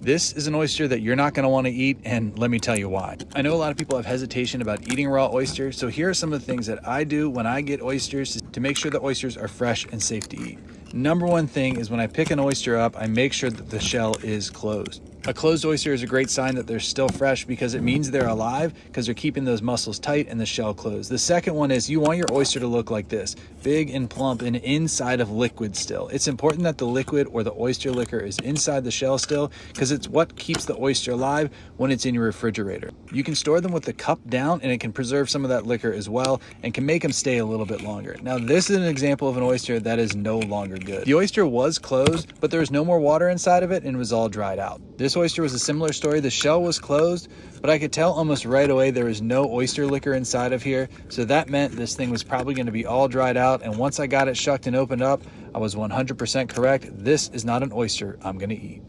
This is an oyster that you're not going to want to eat, and let me tell you why. I know a lot of people have hesitation about eating raw oysters, so here are some of the things that I do when I get oysters to make sure the oysters are fresh and safe to eat. Number one thing is when I pick an oyster up, I make sure that the shell is closed. A closed oyster is a great sign that they're still fresh because it means they're alive because they're keeping those muscles tight and the shell closed. The second one is you want your oyster to look like this, big and plump and inside of liquid still. It's important that the liquid or the oyster liquor is inside the shell still because it's what keeps the oyster alive when it's in your refrigerator. You can store them with the cup down and it can preserve some of that liquor as well and can make them stay a little bit longer. Now this is an example of an oyster that is no longer good. The oyster was closed, but there was no more water inside of it and it was all dried out. This oyster was a similar story. The shell was closed, but I could tell almost right away there was no oyster liquor inside of here. So that meant this thing was probably going to be all dried out. And once I got it shucked and opened up, I was 100% correct. This is not an oyster I'm going to eat.